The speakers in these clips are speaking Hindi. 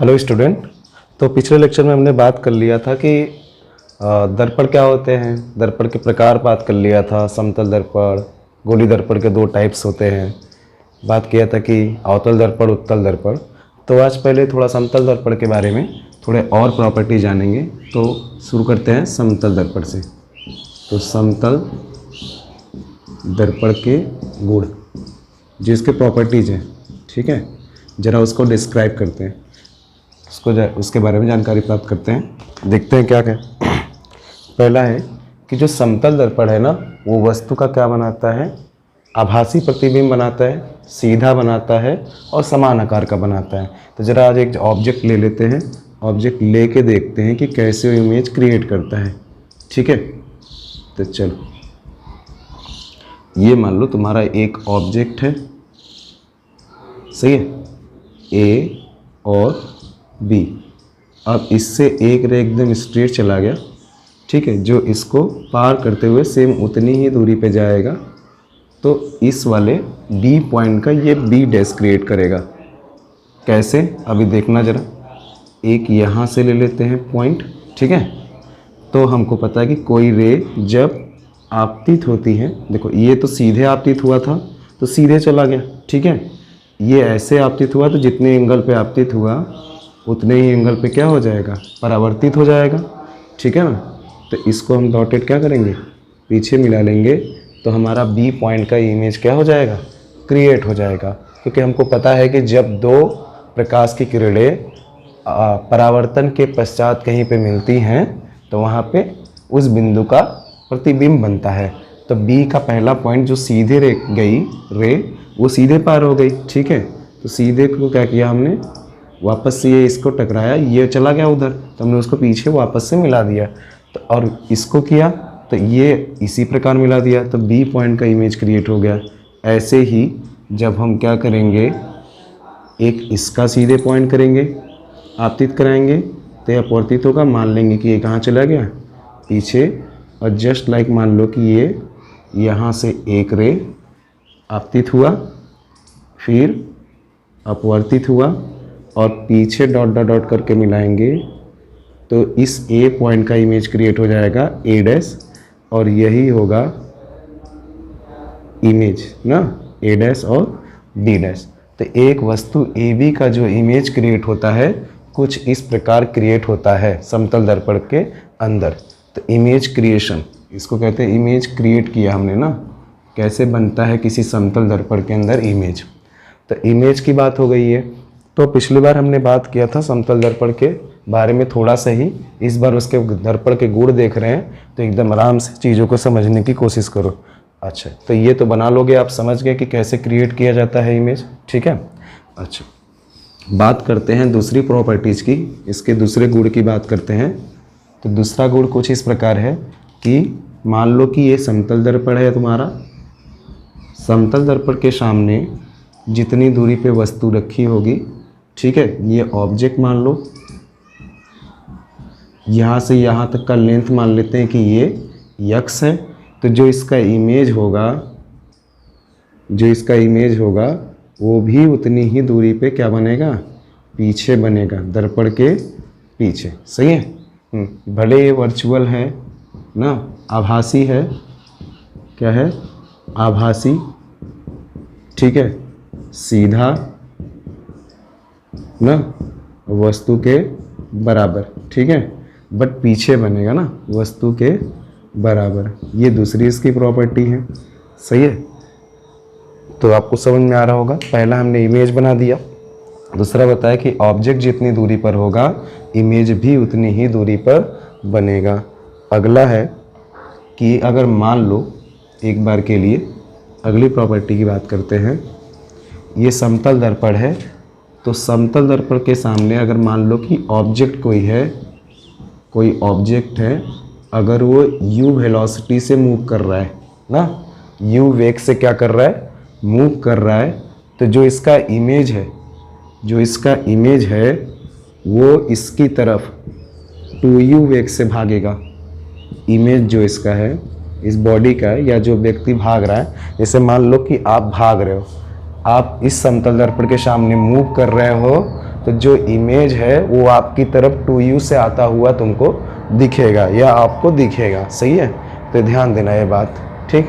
Hello student. तो पिछले लेक्चर में हमने बात कर लिया था कि दर्पण क्या होते हैं, दर्पण के प्रकार बात कर लिया था। समतल दर्पण, गोली दर्पण के दो टाइप्स होते हैं। बात किया था कि अवतल दर्पण, उत्तल दर्पण। तो आज पहले थोड़ा समतल दर्पण के बारे में थोड़े और प्रॉपर्टी जानेंगे। तो शुरू करते हैं समतल दर्पण से। तो समतल दर्पण के गुण, जिसके प्रॉपर्टीज हैं, ठीक है, ज़रा उसको डिस्क्राइब करते हैं, उसके बारे में जानकारी प्राप्त करते हैं। देखते हैं क्या क्या। पहला है कि जो समतल दर्पण है ना, वो वस्तु का क्या बनाता है, आभासी प्रतिबिंब बनाता है, सीधा बनाता है और समान आकार का बनाता है। तो ज़रा आज एक ऑब्जेक्ट ले लेते हैं, ऑब्जेक्ट लेके देखते हैं कि कैसे वो इमेज क्रिएट करता है। ठीक है, तो चलो, ये मान लो तुम्हारा एक ऑब्जेक्ट है, सही है, ए और बी। अब इससे एक रे एकदम स्ट्रेट चला गया, ठीक है, जो इसको पार करते हुए सेम उतनी ही दूरी पे जाएगा। तो इस वाले बी पॉइंट का ये बी डैश क्रिएट करेगा। कैसे, अभी देखना ज़रा। एक यहाँ से ले लेते हैं पॉइंट, ठीक है। तो हमको पता है कि कोई रे जब आपतित होती है, देखो ये तो सीधे आपतित हुआ था तो सीधे चला गया, ठीक है। ये ऐसे आपतित हुआ तो जितने एंगल पे आपतित हुआ उतने ही एंगल पे क्या हो जाएगा, परावर्तित हो जाएगा, ठीक है ना। तो इसको हम डॉटेड क्या करेंगे, पीछे मिला लेंगे, तो हमारा बी पॉइंट का इमेज क्या हो जाएगा, क्रिएट हो जाएगा। क्योंकि हमको पता है कि जब दो प्रकाश की किरणें परावर्तन के पश्चात कहीं पे मिलती हैं तो वहाँ पे उस बिंदु का प्रतिबिंब बनता है। तो बी का पहला पॉइंट जो सीधे गई रे, वो सीधे पार हो गई, ठीक है। तो सीधे को क्या किया हमने, वापस से ये इसको टकराया, ये चला गया उधर, तो हमने उसको पीछे वापस से मिला दिया। तो और इसको किया तो ये इसी प्रकार मिला दिया, तो बी पॉइंट का इमेज क्रिएट हो गया। ऐसे ही जब हम क्या करेंगे, एक इसका सीधे पॉइंट करेंगे, आपतित कराएंगे, तो यह अपवर्तित होगा। मान लेंगे कि ये कहाँ चला गया, पीछे, और जस्ट लाइक मान लो कि ये यहाँ से एक रे आपतित हुआ, फिर अपवर्तित हुआ और पीछे डॉट डॉट डॉट करके मिलाएंगे, तो इस ए पॉइंट का इमेज क्रिएट हो जाएगा ए डैश, और यही होगा इमेज ना, ए डैश और बी डैश। तो एक वस्तु ए बी का जो इमेज क्रिएट होता है कुछ इस प्रकार क्रिएट होता है समतल दर्पण के अंदर। तो इमेज क्रिएशन, इसको कहते हैं इमेज क्रिएट किया हमने ना, कैसे बनता है किसी समतल दर्पण के अंदर इमेज। तो इमेज की बात हो गई है। तो पिछली बार हमने बात किया था समतल दर्पण के बारे में थोड़ा सा ही, इस बार उसके दर्पण के गुण देख रहे हैं, तो एकदम आराम से चीज़ों को समझने की कोशिश करो। अच्छा, तो ये तो बना लोगे, आप समझ गए कि कैसे क्रिएट किया जाता है इमेज, ठीक है। अच्छा, बात करते हैं दूसरी प्रॉपर्टीज़ की, इसके दूसरे गुण की बात करते हैं। तो दूसरा गुण कुछ इस प्रकार है कि मान लो कि ये समतल दर्पण है तुम्हारा, समतल दर्पण के सामने जितनी दूरी पे वस्तु रखी होगी, ठीक है, ये ऑब्जेक्ट मान लो, यहाँ से यहाँ तक का लेंथ मान लेते हैं कि ये यक्स है। तो जो इसका इमेज होगा वो भी उतनी ही दूरी पे क्या बनेगा, पीछे बनेगा, दर्पण के पीछे, सही है। भले ये वर्चुअल है ना, आभासी है, क्या है, आभासी, ठीक है, सीधा ना, वस्तु के बराबर, ठीक है, बट पीछे बनेगा ना, वस्तु के बराबर। ये दूसरी इसकी प्रॉपर्टी है, सही है। तो आपको समझ में आ रहा होगा, पहला हमने इमेज बना दिया, दूसरा बताया कि ऑब्जेक्ट जितनी दूरी पर होगा इमेज भी उतनी ही दूरी पर बनेगा। अगला है कि अगर मान लो, एक बार के लिए अगली प्रॉपर्टी की बात करते हैं। ये समतल दर्पण है, तो समतल दर्पण के सामने अगर मान लो कि ऑब्जेक्ट कोई ऑब्जेक्ट है, अगर वो u वेलोसिटी से मूव कर रहा है ना, u वेग से क्या कर रहा है, मूव कर रहा है, तो जो इसका इमेज है वो इसकी तरफ 2u वेग से भागेगा। इमेज जो इसका है, इस बॉडी का, या जो व्यक्ति भाग रहा है, जैसे मान लो कि आप भाग रहे हो, आप इस समतल दर्पण के सामने मूव कर रहे हो, तो जो इमेज है वो आपकी तरफ 2u से आता हुआ तुमको दिखेगा या आपको दिखेगा। सही है, तो ध्यान देना ये बात, ठीक।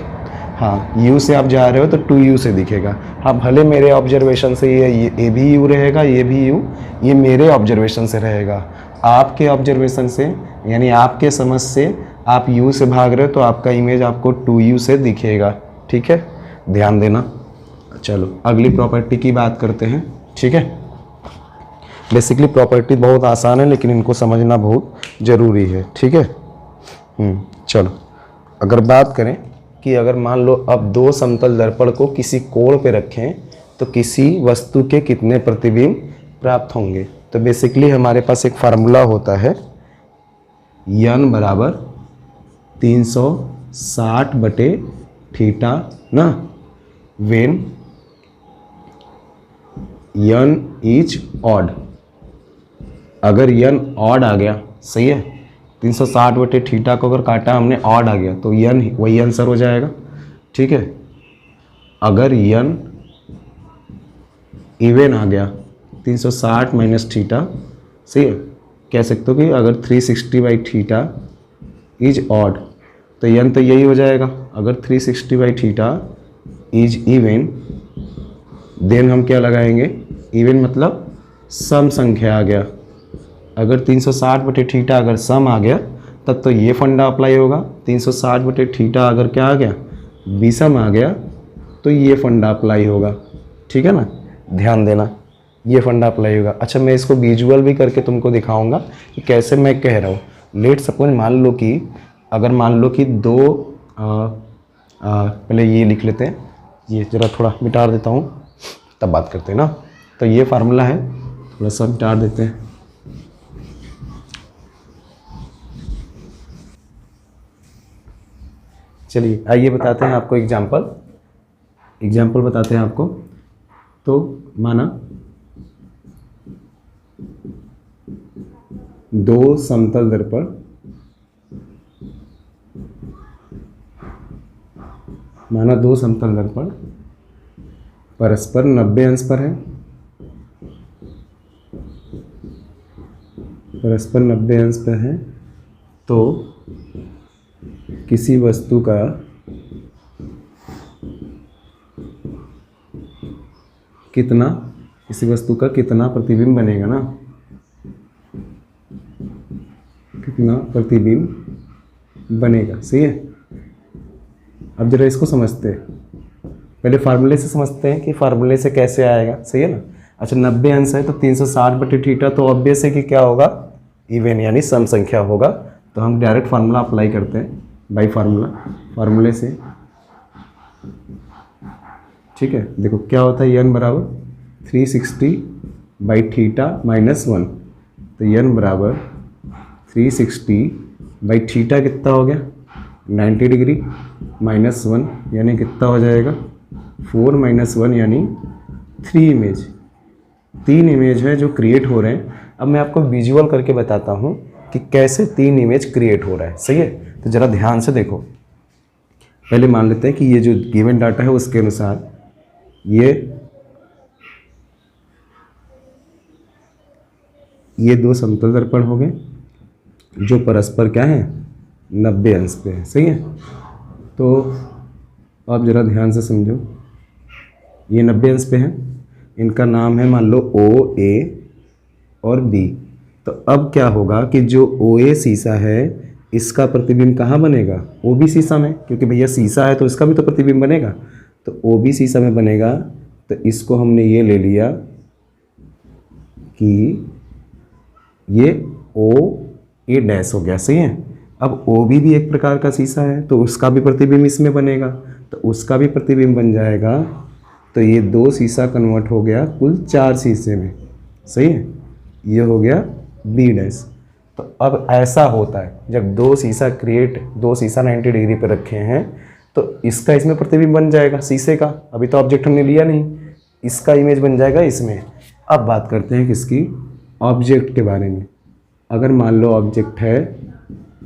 हाँ, u से आप जा रहे हो तो 2u से दिखेगा। हाँ, भले मेरे ऑब्जर्वेशन से ये भी u रहेगा, ये भी u, ये मेरे ऑब्जर्वेशन से रहेगा। आपके ऑब्जर्वेशन से यानी आपके समझ से आप u से भाग रहे हो तो आपका इमेज आपको 2u से दिखेगा। ठीक है, ध्यान देना। चलो अगली प्रॉपर्टी की बात करते हैं। ठीक है, बेसिकली प्रॉपर्टी बहुत आसान है लेकिन इनको समझना बहुत ज़रूरी है। ठीक है, चलो अगर बात करें कि अगर मान लो अब दो समतल दर्पण को किसी कोण पे रखें तो किसी वस्तु के कितने प्रतिबिंब प्राप्त होंगे। तो बेसिकली हमारे पास एक फार्मूला होता है n बराबर 360/θ ना, वेन n इज ऑड। अगर n ऑड आ गया, सही है, 360/θ को अगर काटा हमने, ऑड आ गया तो n वही आंसर हो जाएगा। ठीक है, अगर n इवन आ गया 360 माइनस थीटा, सही है, कह सकते हो कि अगर 360/θ इज ऑड तो n तो यही हो जाएगा। अगर 360/θ इज इवन, देन हम क्या लगाएंगे, इवन मतलब सम संख्या आ गया। अगर 360/θ अगर सम आ गया तब तो ये फंडा अप्लाई होगा। 360/θ अगर क्या आ गया, विषम आ गया तो ये फंडा अप्लाई होगा। ठीक है ना, ध्यान देना, ये फंडा अप्लाई होगा। अच्छा, मैं इसको विजुअल भी करके तुमको दिखाऊंगा कि कैसे मैं कह रहा हूँ। लेट सपोज मान लो कि अगर मान लो कि दो पहले ये लिख लेते हैं, ये ज़रा थोड़ा मिटा देता हूँ तब बात करते हैं ना। तो ये फार्मूला है, थोड़ा सा मिटा देते हैं। चलिए आइए बताते हैं आपको एग्जाम्पल बताते हैं आपको। तो माना दो समतल दर्पण परस्पर 90 अंश पर है, तो किसी वस्तु का कितना प्रतिबिंब बनेगा ना, कितना प्रतिबिंब बनेगा। सही है, अब जरा इसको समझते हैं, पहले फार्मूले से समझते हैं कि फार्मूले से कैसे आएगा। सही है ना। अच्छा, 90 अंश है तो 360/θ तो ऑब्वियस है कि क्या होगा, इवन यानी सम संख्या होगा। तो हम डायरेक्ट फार्मूला अप्लाई करते हैं बाई फार्मूले से। ठीक है, देखो क्या होता है, n बराबर 360/θ माइनस 1। तो n बराबर 360/θ कितना हो गया, 90 डिग्री माइनस 1 यानी कितना हो जाएगा, 4 माइनस 1 यानी 3 इमेज। 3 इमेज है जो क्रिएट हो रहे हैं। अब मैं आपको विजुअल करके बताता हूँ कि कैसे 3 इमेज क्रिएट हो रहा है। सही है, तो ज़रा ध्यान से देखो। पहले मान लेते हैं कि ये जो गिवन डाटा है उसके अनुसार ये दो समतल दर्पण हो गए जो परस्पर क्या है, 90 अंश पे है। सही है, तो आप ज़रा ध्यान से समझो, ये 90 अंश पे है, इनका नाम है मान लो O, A और B। तो अब क्या होगा कि जो OA शीशा है इसका प्रतिबिंब कहाँ बनेगा, OB शीशा में, क्योंकि भैया शीशा है तो इसका भी तो प्रतिबिंब बनेगा। तो OB शीशा में बनेगा। तो इसको हमने ये ले लिया कि ये OA डैश हो गया। सही है, अब OB भी एक प्रकार का शीशा है तो उसका भी प्रतिबिंब इसमें बनेगा, तो उसका भी प्रतिबिंब बन जाएगा। तो ये 2 शीशा कन्वर्ट हो गया कुल 4 शीशे में। सही है, ये हो गया B डैश। तो अब ऐसा होता है जब दो शीशा 90 डिग्री पर रखे हैं तो इसका इसमें प्रतिबिंब बन जाएगा शीशे का, अभी तो ऑब्जेक्ट हमने लिया नहीं, इसका इमेज बन जाएगा इसमें। अब बात करते हैं किसकी, ऑब्जेक्ट के बारे में। अगर मान लो ऑब्जेक्ट है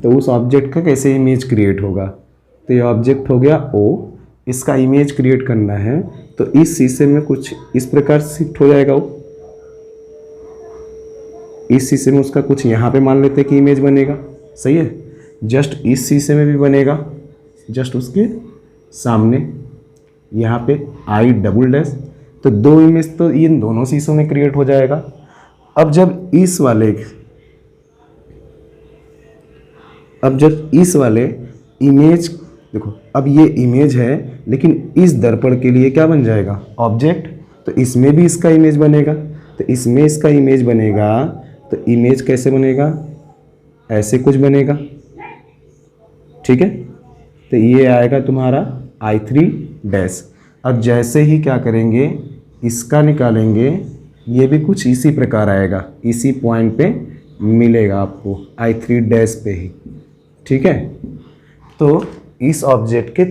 तो उस ऑब्जेक्ट का कैसे इमेज क्रिएट होगा। तो ये ऑब्जेक्ट हो गया O, इसका इमेज क्रिएट करना है तो इस शीशे में कुछ इस प्रकार शिफ्ट हो जाएगा वो। इस शीशे में उसका कुछ यहाँ पे मान लेते हैं कि इमेज बनेगा, सही है। जस्ट इस शीशे में भी बनेगा, जस्ट उसके सामने यहाँ पे आई डबल डैश, तो 2 इमेज तो इन दोनों शीशों में क्रिएट हो जाएगा। अब जब इस वाले इमेज देखो, अब ये इमेज है लेकिन इस दर्पण के लिए क्या बन जाएगा, ऑब्जेक्ट। तो इसमें भी इसका इमेज बनेगा, तो इसमें इसका इमेज बनेगा, तो इमेज कैसे बनेगा, ऐसे कुछ बनेगा, ठीक है। तो ये आएगा तुम्हारा I3 डैश। अब जैसे ही क्या करेंगे, इसका निकालेंगे, ये भी कुछ इसी प्रकार आएगा, इसी पॉइंट पे मिलेगा आपको I3 डैश पे ही, ठीक है। तो इस ऑब्जेक्ट के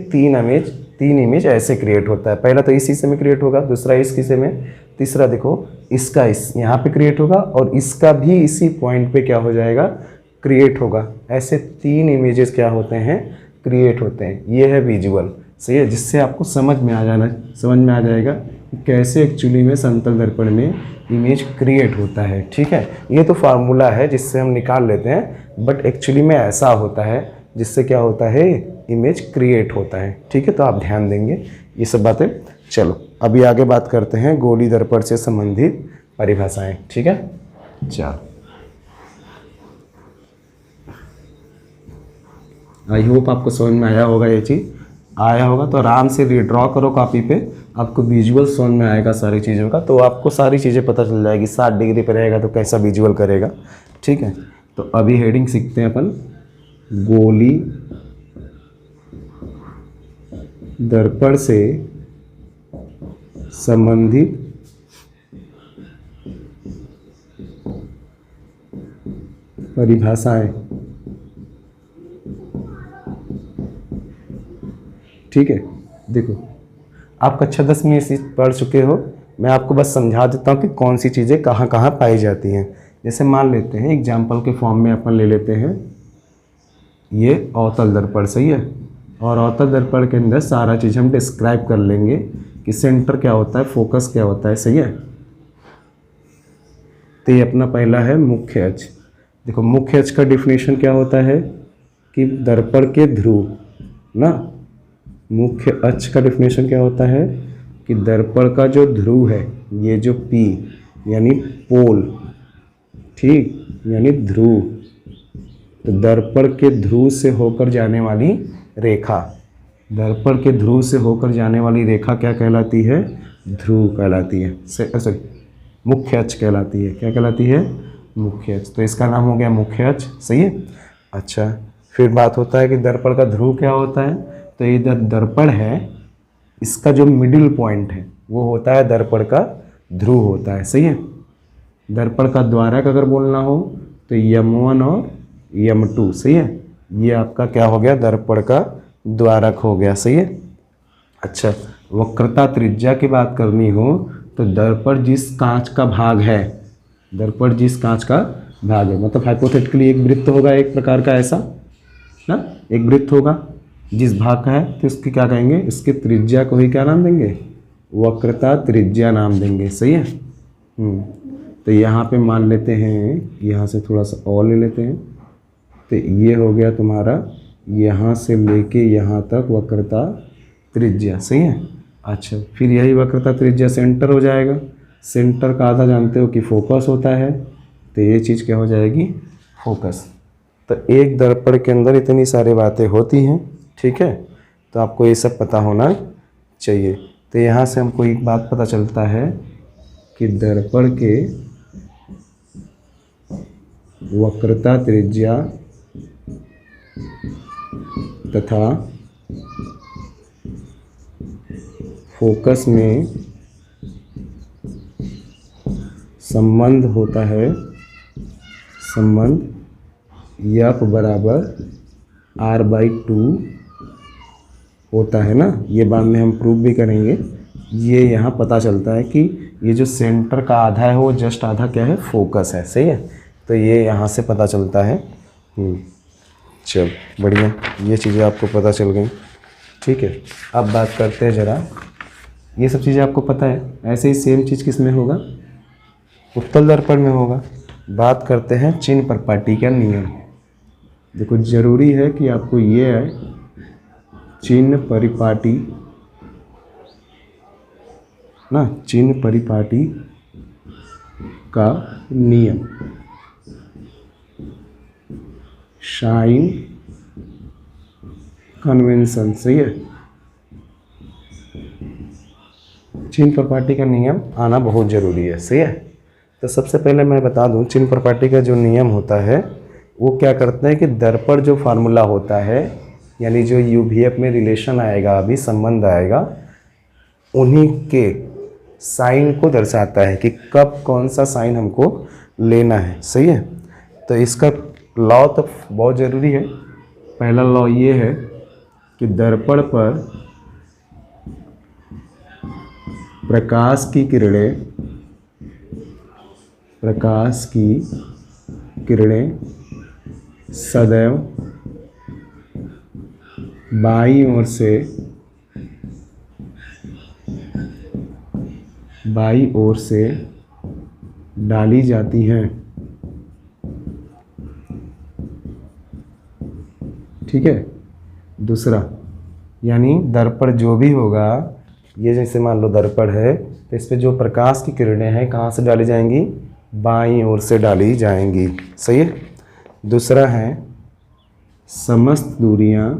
3 इमेज ऐसे क्रिएट होता है। पहला तो इस हिस्से में क्रिएट होगा, दूसरा इस हिस्से में, तीसरा देखो इसका इस यहाँ पे क्रिएट होगा, और इसका भी इसी पॉइंट पे क्या हो जाएगा, क्रिएट होगा। ऐसे 3 इमेजेस क्या होते हैं, क्रिएट होते हैं। ये है विजुअल, सही है, जिससे आपको समझ में आ जाएगा कि कैसे एक्चुअली में समतल दर्पण में इमेज क्रिएट होता है, ठीक है। ये तो फार्मूला है जिससे हम निकाल लेते हैं, बट एक्चुअली में ऐसा होता है जिससे क्या होता है, इमेज क्रिएट होता है, ठीक है। तो आप ध्यान देंगे ये सब बातें। चलो अभी आगे बात करते हैं गोली दर्पण से संबंधित परिभाषाएं, ठीक है। चलो आई होप आपको समझ में आया होगा, ये चीज़ आया होगा तो आराम से रीड्रॉ करो कॉपी पे, आपको विजुअल समझ में आएगा सारी चीज़ों का, तो आपको सारी चीज़ें पता चल जाएगी। 60 डिग्री पर रहेगा तो कैसा विजुअल करेगा, ठीक है। तो अभी हेडिंग सीखते हैं अपन, गोली दर्पण से संबंधित परिभाषाएं, ठीक है। देखो आप कक्षा 10 में इसी पढ़ चुके हो, मैं आपको बस समझा देता हूँ कि कौन सी चीज़ें कहाँ कहाँ पाई जाती हैं। जैसे मान लेते हैं एग्जाम्पल के फॉर्म में अपन ले लेते हैं, ये अवतल दर्पण, सही है। और अवतल दर्पण के अंदर सारा चीज़ हम डिस्क्राइब कर लेंगे कि सेंटर क्या होता है, फोकस क्या होता है, सही है। तो ये अपना पहला है मुख्य अक्ष। देखो मुख्य अक्ष का डिफिनेशन क्या होता है कि दर्पण के ध्रुव ना, मुख्य अक्ष का डिफिनेशन क्या होता है कि दर्पण का जो ध्रुव है, ये जो P यानी पोल, ठीक, यानी ध्रुव, तो दर्पण के ध्रुव से होकर जाने वाली रेखा, दर्पण के ध्रुव से होकर जाने वाली रेखा क्या कहलाती है, ध्रुव कहलाती है, सॉरी मुख्य अक्ष कहलाती है। क्या कहलाती है, मुख्य अक्ष। तो इसका नाम हो गया मुख्य अक्ष, सही है। अच्छा फिर बात होता है कि दर्पण का ध्रुव क्या होता है, तो ये दर्पण है, इसका जो मिडिल पॉइंट है वो होता है दर्पण का ध्रुव होता है, सही है। दर्पण का द्वारक अगर बोलना हो तो M1 और M2, सही है। ये आपका क्या हो गया, दर्पण का द्वारक हो गया, सही है। अच्छा वक्रता त्रिज्या की बात करनी हो तो दर्पण जिस कांच का भाग है, दर्पण जिस कांच का भाग है, मतलब हाइपोथेटिकली एक वृत्त होगा एक प्रकार का, ऐसा ना, एक वृत्त होगा जिस भाग का है, तो इसकी क्या कहेंगे, इसके त्रिज्या को ही क्या नाम देंगे, वक्रता त्रिज्या नाम देंगे, सही है। तो यहाँ पे मान लेते हैं, यहाँ से थोड़ा सा और ले लेते हैं, तो ये हो गया तुम्हारा यहाँ से लेके यहाँ तक वक्रता त्रिज्या, सही है। अच्छा फिर यही वक्रता त्रिज्या सेंटर हो जाएगा, सेंटर का आधा जानते हो कि फोकस होता है, तो ये चीज़ क्या हो जाएगी, फोकस। तो एक दर्पण के अंदर इतनी सारी बातें होती हैं, ठीक है, तो आपको ये सब पता होना चाहिए। तो यहाँ से हमको एक बात पता चलता है कि दर्पण के वक्रता त्रिज्या तथा फोकस में संबंध होता है, संबंध F बराबर R/2 होता है ना। ये बाद में हम प्रूव भी करेंगे। ये यहाँ पता चलता है कि ये जो सेंटर का आधा है वो जस्ट आधा क्या है, फोकस है, सही है। तो ये यहाँ से पता चलता है। चल बढ़िया, ये चीज़ें आपको पता चल गई, ठीक है। अब बात करते हैं ज़रा, ये सब चीज़ें आपको पता है। ऐसे ही सेम चीज़ किस में होगा, उत्तल दर्पण में होगा, बात करते हैं चिन्ह परिपाटी का नियम। देखो जरूरी है कि आपको ये है चिन्ह परिपाटी ना, चिन्ह परिपाटी का नियम, साइन कन्वेंशन। सही है, चिन्ह परिपाटी का नियम आना बहुत ज़रूरी है। सही है, तो सबसे पहले मैं बता दूं चिन्ह परिपाटी का जो नियम होता है वो क्या करते हैं कि दर्पण जो फार्मूला होता है, यानी जो यूवीएफ में रिलेशन आएगा, अभी संबंध आएगा, उन्हीं के साइन को दर्शाता है कि कब कौन सा साइन हमको लेना है। सही है, तो इसका लॉ तो बहुत ज़रूरी है। पहला लॉ ये है कि दर्पण पर प्रकाश की किरणें सदैव बाईं ओर से डाली जाती हैं। ठीक है, दूसरा यानी दर्पण जो भी होगा, ये जैसे मान लो दर्पण है तो इस पे जो प्रकाश की किरणें हैं कहाँ से डाली जाएंगी, बाईं ओर से डाली जाएंगी। सही है, दूसरा है समस्त दूरियां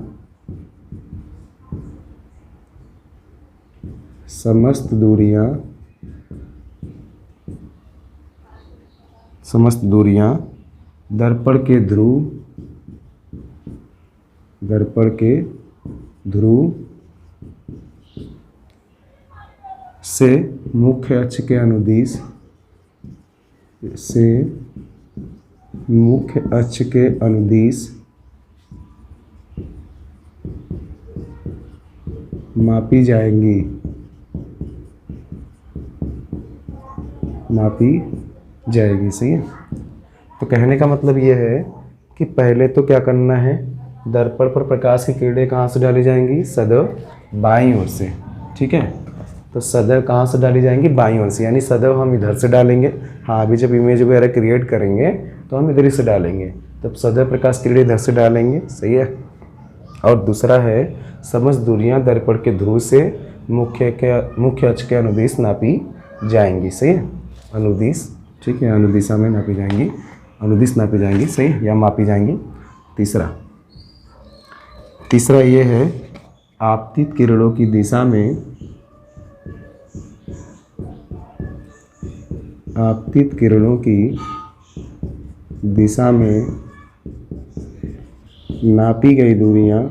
दर्पण के ध्रुव से मुख्य अक्ष के अनुदिश मापी जाएंगी। सही है, तो कहने का मतलब ये है कि पहले तो क्या करना है, दर्पण पर प्रकाश की किरणें कहाँ से डाली जाएंगी, सदैव बाईं ओर से। ठीक है, तो सदैव कहाँ से डाली जाएंगी, बाईं ओर से, यानी सदैव हम इधर से डालेंगे। हाँ, अभी जब इमेज वगैरह क्रिएट करेंगे तो हम इधर ही से डालेंगे, तब सदैव प्रकाश की किरणें इधर से डालेंगे। सही है, और दूसरा है समस्त दूरियां दर्पण के ध्रुव से मुख्य अक्ष के अनुदिश नापी जाएंगी। सही है, अनुदिश, ठीक है, अनुदिशा में नापी जाएंगी, अनुदिश नापी जाएंगी। सही है, या मापी जाएंगी। तीसरा ये है आपतित किरणों की दिशा में नापी गई दूरियां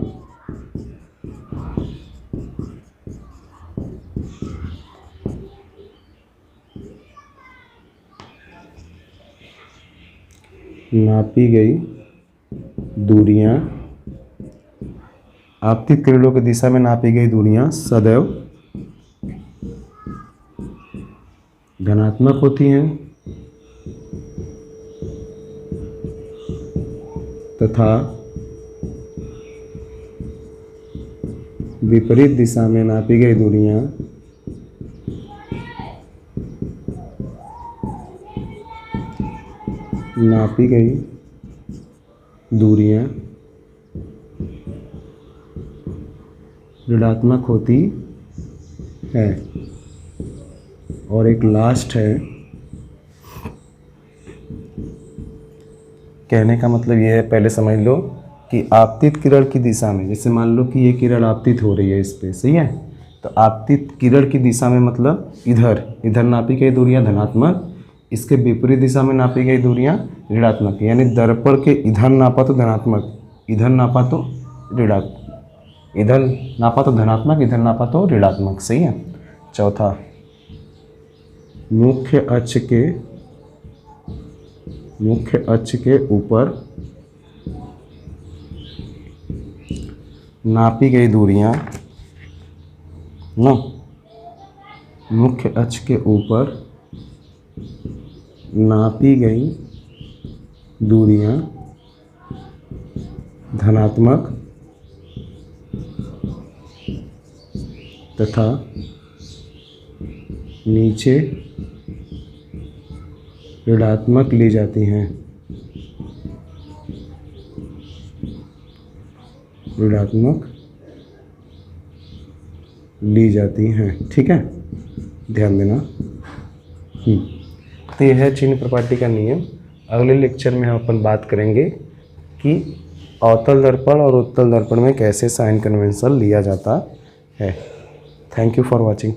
आपतित किरणों की दिशा में नापी गई दूरियां सदैव धनात्मक होती हैं तथा विपरीत दिशा में नापी गई दूरियां ऋणात्मक होती है। और एक लास्ट है, कहने का मतलब ये है, पहले समझ लो कि आपतित किरण की दिशा में, जैसे मान लो कि ये किरण आपतित हो रही है इस पे, सही है, तो आपतित किरण की दिशा में मतलब इधर नापी गई दूरियां धनात्मक, इसके विपरीत दिशा में नापी गई दूरियां ऋणात्मक, यानी दर्पण के इधर नापा तो धनात्मक, इधर नापा तो ऋणात्मक, इधर नापा तो धनात्मक, इधर नापा तो ऋणात्मक। सही है, चौथा मुख्य अक्ष के ऊपर नापी गई दूरियां मुख्य अक्ष के ऊपर नापी गई दूरियां धनात्मक तथा नीचे ऋणात्मक ली जाती हैं, ऋणात्मक ली जाती हैं। ठीक है, ध्यान देना। तो यह है चिन्ह प्रपाटी का नियम। अगले लेक्चर में हम अपन बात करेंगे कि अवतल दर्पण और उत्तल दर्पण में कैसे साइन कन्वेंशन लिया जाता है। Thank you for watching.